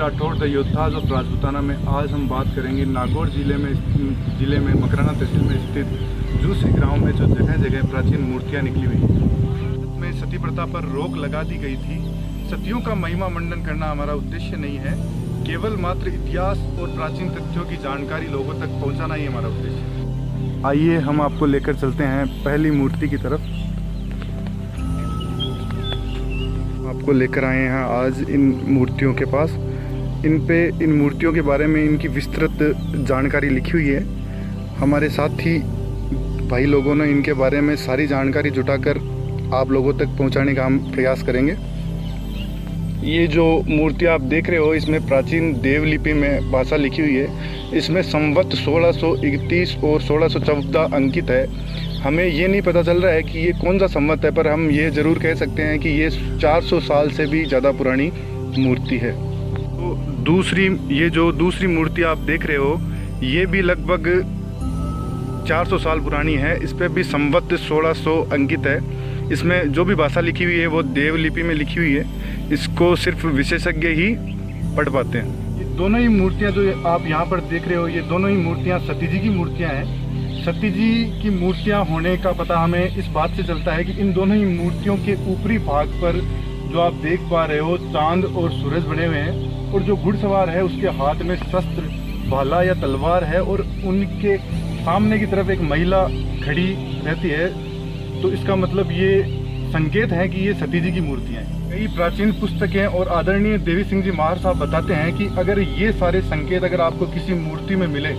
Rathore the योद्धाज of Rajputana में आज हम बात करेंगे नागौर जिले में मकराना तहसील में स्थित जूसी गांव में जो जगह जगह प्राचीन मूर्तियां निकली हुई हैं। में सती प्रथा पर रोक लगा दी गई थी। सतियों का महिमा मंडन करना हमारा उद्देश्य नहीं है, केवल मात्र इतिहास और प्राचीन तथ्यों की जानकारी लोगों तक पहुँचाना ही हमारा उद्देश्य है। आइए हम आपको लेकर चलते हैं पहली मूर्ति की तरफ। आपको लेकर आए हैं आज इन मूर्तियों के पास। इन मूर्तियों के बारे में इनकी विस्तृत जानकारी लिखी हुई है। हमारे साथी भाई लोगों ने इनके बारे में सारी जानकारी जुटाकर आप लोगों तक पहुंचाने का हम प्रयास करेंगे। ये जो मूर्ति आप देख रहे हो, इसमें प्राचीन देवलिपि में भाषा लिखी हुई है। इसमें संवत 1631 और 1614 अंकित है। हमें ये नहीं पता चल रहा है कि ये कौन सा संवत है, पर हम ये ज़रूर कह सकते हैं कि ये 400 साल से भी ज़्यादा पुरानी मूर्ति है। तो ये जो दूसरी मूर्ति आप देख रहे हो, ये भी लगभग 400 साल पुरानी है। इस पर भी संवत 1600 अंकित है। इसमें जो भी भाषा लिखी हुई है वो देवलिपि में लिखी हुई है। इसको सिर्फ विशेषज्ञ ही पढ़ पाते हैं। ये दोनों ही मूर्तियाँ जो आप यहाँ पर देख रहे हो, ये दोनों ही मूर्तियाँ सती जी की मूर्तियाँ हैं। सती जी की मूर्तियाँ होने का पता हमें इस बात से चलता है कि इन दोनों ही मूर्तियों के ऊपरी भाग पर जो आप देख पा रहे हो, चांद और सूरज बने हुए हैं, और जो घुड़सवार है उसके हाथ में शस्त्र, भाला या तलवार है, और उनके सामने की तरफ एक महिला खड़ी रहती है। तो इसका मतलब ये संकेत है कि ये सती जी की मूर्तियाँ हैं। कई प्राचीन पुस्तकें और आदरणीय देवी सिंह जी महार साहब बताते हैं कि अगर ये सारे संकेत अगर आपको किसी मूर्ति में मिले,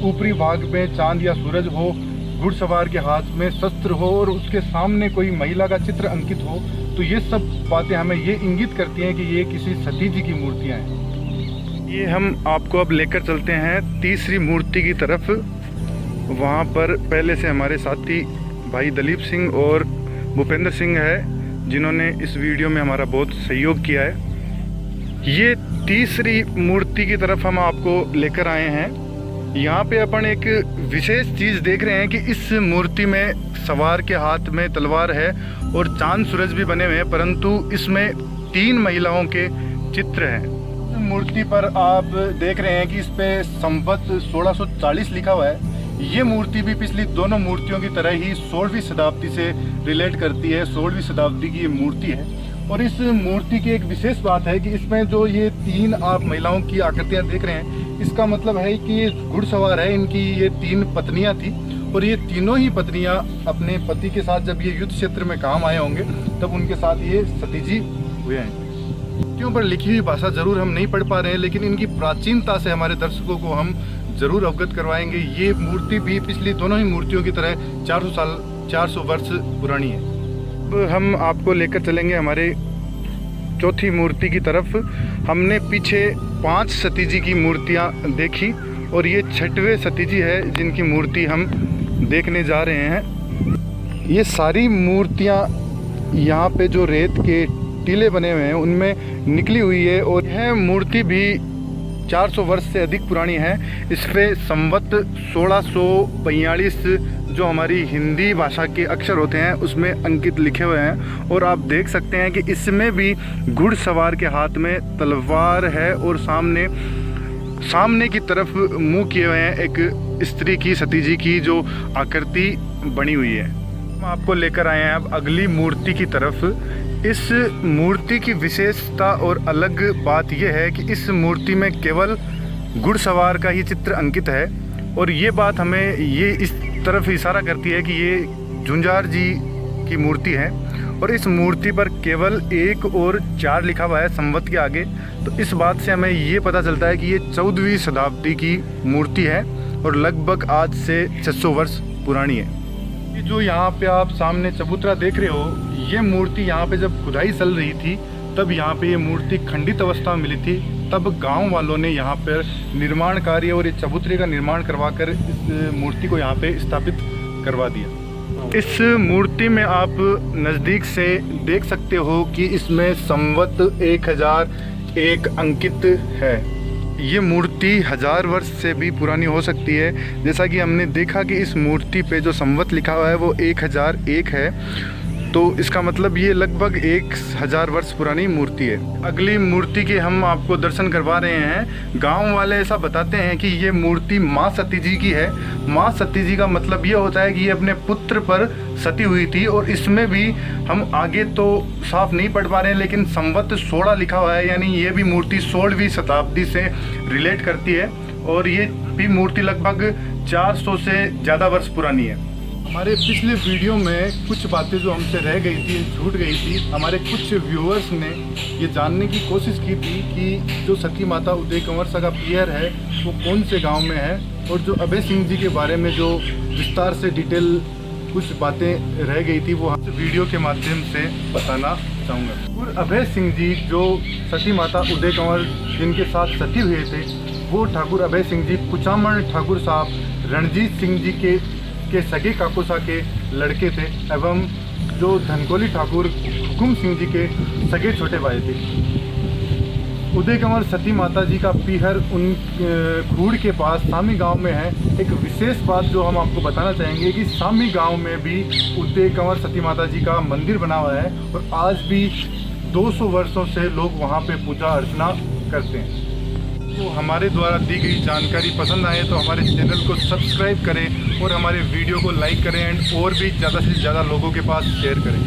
ऊपरी भाग में चांद या सूरज हो, घुड़सवार के हाथ में शस्त्र हो और उसके सामने कोई महिला का चित्र अंकित हो, तो ये सब बातें हमें ये इंगित करती हैं कि ये किसी सती जी की मूर्तियाँ हैं। ये हम आपको अब लेकर चलते हैं तीसरी मूर्ति की तरफ। वहाँ पर पहले से हमारे साथी भाई दलीप सिंह और भूपेंद्र सिंह है, जिन्होंने इस वीडियो में हमारा बहुत सहयोग किया है। ये तीसरी मूर्ति की तरफ हम आपको लेकर आए हैं। यहाँ पे अपन एक विशेष चीज़ देख रहे हैं कि इस मूर्ति में सवार के हाथ में तलवार है और चांद सूरज भी बने हुए हैं, परंतु इसमें 3 महिलाओं के चित्र हैं। मूर्ति पर आप देख रहे हैं कि इस पे संवत 1640 लिखा हुआ है। ये मूर्ति भी पिछली दोनों मूर्तियों की तरह ही 16वीं शताब्दी से रिलेट करती है। 16वीं शताब्दी की ये मूर्ति है। और इस मूर्ति की एक विशेष बात है कि इसमें जो ये 3 आप महिलाओं की आकृतियां देख रहे हैं, इसका मतलब है कि ये घुड़सवार है, इनकी ये 3 पत्नियां थी, और ये तीनों ही पत्नियां अपने पति के साथ जब ये युद्ध क्षेत्र में काम आए होंगे तब उनके साथ ये सती जी हुए हैं। मूर्तियों पर लिखी हुई भाषा जरूर हम नहीं पढ़ पा रहे हैं, लेकिन इनकी प्राचीनता से हमारे दर्शकों को हम जरूर अवगत करवाएंगे। ये मूर्ति भी पिछली दोनों ही मूर्तियों की तरह 400 वर्ष पुरानी है। अब हम आपको लेकर चलेंगे हमारे चौथी मूर्ति की तरफ। हमने पीछे 5 सती जी की मूर्तियाँ देखी और ये 6वें सती जी है जिनकी मूर्ति हम देखने जा रहे हैं। ये सारी मूर्तियाँ यहाँ पे जो रेत के टीले बने हुए हैं उनमें निकली हुई है, और यह मूर्ति भी 400 वर्ष से अधिक पुरानी है। इस पे संवत 1642 जो हमारी हिंदी भाषा के अक्षर होते हैं उसमें अंकित लिखे हुए हैं, और आप देख सकते हैं कि इसमें भी घुड़सवार के हाथ में तलवार है और सामने की तरफ मुंह किए हुए हैं एक स्त्री की, सती जी की जो आकृति बनी हुई है। हम आपको लेकर आए हैं अब अगली मूर्ति की तरफ। इस मूर्ति की विशेषता और अलग बात यह है कि इस मूर्ति में केवल घुड़सवार का ही चित्र अंकित है, और ये बात हमें ये इस तरफ इशारा करती है कि ये झुंझार जी की मूर्ति है, और इस मूर्ति पर केवल 1 और 4 लिखा हुआ है संवत के आगे। तो इस बात से हमें ये पता चलता है कि ये 14वीं शताब्दी की मूर्ति है और लगभग आज से 600 वर्ष पुरानी है। ये जो यहाँ पे आप सामने चबूतरा देख रहे हो, ये मूर्ति यहाँ पे जब खुदाई चल रही थी तब यहाँ पे ये मूर्ति खंडित अवस्था में मिली थी। तब गांव वालों ने यहाँ पर निर्माण कार्य और इस चबूतरे का निर्माण करवाकर इस मूर्ति को यहाँ पे स्थापित करवा दिया। इस मूर्ति में आप नज़दीक से देख सकते हो कि इसमें संवत 1001 अंकित है। ये मूर्ति 1000 वर्ष से भी पुरानी हो सकती है। जैसा कि हमने देखा कि इस मूर्ति पे जो संवत लिखा हुआ है वो 1001 है। तो इसका मतलब ये लगभग 1000 वर्ष पुरानी मूर्ति है। अगली मूर्ति के हम आपको दर्शन करवा रहे हैं। गांव वाले ऐसा बताते हैं कि ये मूर्ति माँ सती जी की है। माँ सती जी का मतलब ये होता है कि ये अपने पुत्र पर सती हुई थी। और इसमें भी हम आगे तो साफ नहीं पढ़ पा रहे हैं, लेकिन संवत 16 लिखा हुआ है, यानी ये भी मूर्ति 16वीं शताब्दी से रिलेट करती है। और ये भी मूर्ति लगभग 400 से ज़्यादा वर्ष पुरानी है। हमारे पिछले वीडियो में कुछ बातें जो हमसे रह गई थी, छूट गई थी, हमारे कुछ व्यूअर्स ने ये जानने की कोशिश की थी कि जो सती माता उदय कंवर सा का पियर है वो कौन से गांव में है, और जो अभय सिंह जी के बारे में जो विस्तार से डिटेल कुछ बातें रह गई थी वो हम वीडियो के माध्यम से बताना चाहूँगा। और अभय सिंह जी जो सती माता उदय कंवर जिनके साथ सती हुए थे, वो ठाकुर अभय सिंह जी कुचामण ठाकुर साहब रणजीत सिंह जी के सगे काकोसा के लड़के थे, एवं जो धनकोली ठाकुर हुकुम सिंह जी के सगे छोटे भाई थे। उदय कंवर सती माता जी का पीहर उन खूड़ के पास सामी गांव में है। एक विशेष बात जो हम आपको बताना चाहेंगे कि सामी गांव में भी उदय कंवर सती माता जी का मंदिर बना हुआ है, और आज भी 200 वर्षों से लोग वहां पे पूजा अर्चना करते हैं। तो हमारे द्वारा दी गई जानकारी पसंद आए तो हमारे चैनल को सब्सक्राइब करें और हमारे वीडियो को लाइक करें, और भी ज़्यादा से ज़्यादा लोगों के पास शेयर करें।